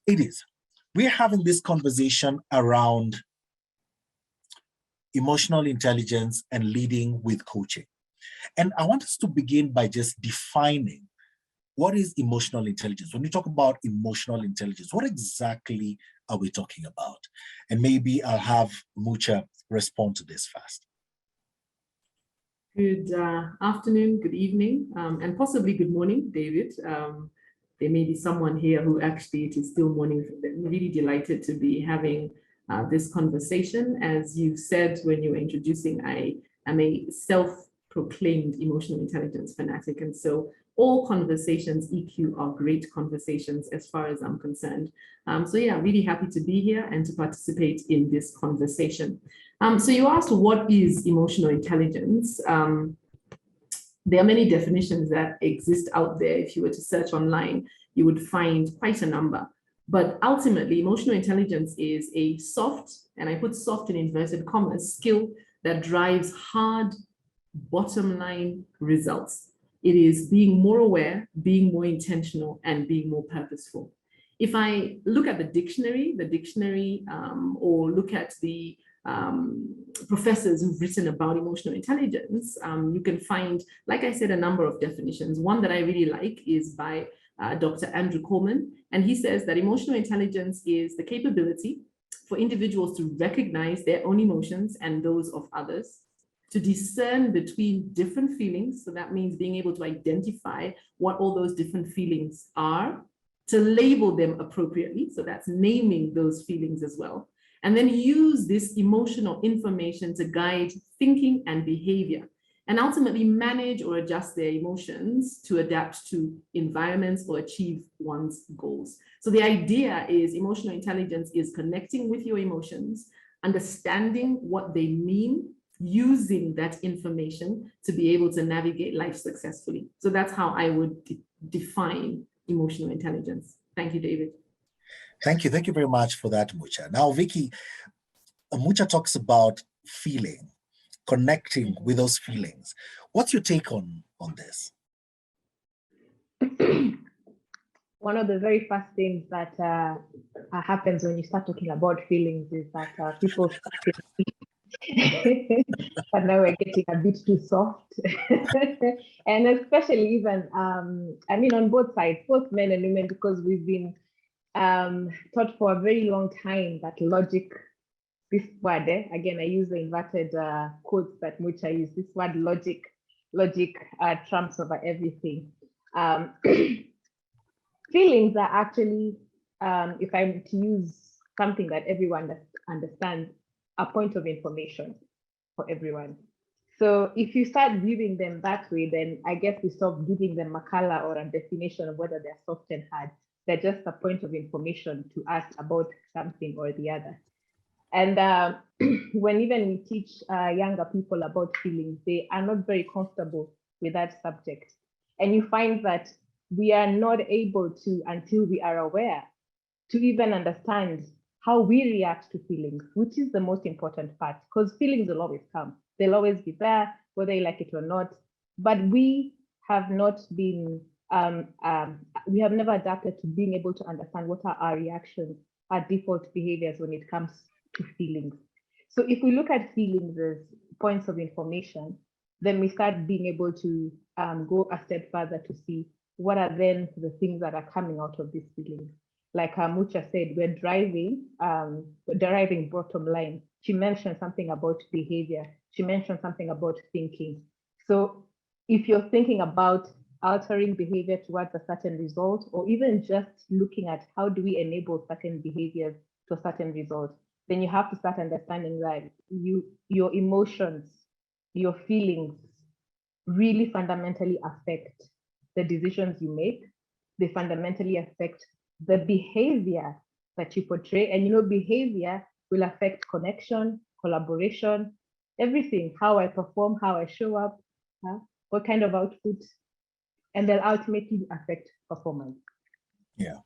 It is. We're having this conversation around emotional intelligence and leading with coaching. And I want us to begin by just defining what is emotional intelligence. When we talk about emotional intelligence, what exactly are we talking about? And maybe I'll have Mucha respond to this first. Good afternoon, good evening, and possibly good morning, David. There may be someone here who actually it is still morning for them. Really delighted to be having this conversation. As you said when you were introducing, I am a self-proclaimed emotional intelligence fanatic, and so all conversations, EQ, are great conversations as far as I'm concerned. So yeah, really happy to be here and to participate in this conversation. So you asked, what is emotional intelligence? There are many definitions that exist out there. If you were to search online, you would find quite a number. But ultimately, emotional intelligence is a soft, and I put soft in inverted commas, skill that drives hard bottom line results. It is being more aware, being more intentional, and being more purposeful. If I look at the dictionary, or look at the professors who've written about emotional intelligence, you can find, like I said, a number of definitions. One that I really like is by Dr. Andrew Coleman, and he says that emotional intelligence is the capability for individuals to recognize their own emotions and those of others, to discern between different feelings, so that means being able to identify what all those different feelings are, to label them appropriately, so that's naming those feelings as well, and then use this emotional information to guide thinking and behavior, and ultimately manage or adjust their emotions to adapt to environments or achieve one's goals. So the idea is emotional intelligence is connecting with your emotions, understanding what they mean, using that information to be able to navigate life successfully. So that's how I would define emotional intelligence. Thank you, David. Thank you. Thank you very much for that, Mucha. Now, Vicky, Mucha talks about feeling, connecting with those feelings. What's your take on this? One of the very first things that happens when you start talking about feelings is that people start but now we're getting a bit too soft. And especially even, I mean, on both sides, both men and women, because we've been taught for a very long time that logic, this word, again, I use the inverted quotes that Mucha used, this word logic trumps over everything. Feelings are actually, if I'm to use something that everyone understands, a point of information for everyone. So if you start viewing them that way, then I guess we stop giving them a color or a definition of whether they're soft and hard. They're just a point of information to us about something or the other. And when even we teach younger people about feelings, they are not very comfortable with that subject. And you find that we are not able to, until we are aware, to even understand how we react to feelings, which is the most important part, because feelings will always come. They'll always be there, whether you like it or not. But we have not been, we have never adapted to being able to understand what are our reactions, our default behaviors when it comes to feelings. So if we look at feelings as points of information, then we start being able to go a step further to see what are then the things that are coming out of these feelings. Like Mucha said, we're deriving bottom line. She mentioned something about behavior. She mentioned something about thinking. So if you're thinking about altering behavior towards a certain result, or even just looking at how do we enable certain behaviors to a certain result, then you have to start understanding that your emotions, your feelings really fundamentally affect the decisions you make. They fundamentally affect the behavior that you portray. And behavior will affect connection, collaboration, everything, how I perform, how I show up, what kind of output, and they'll ultimately affect performance. Yeah.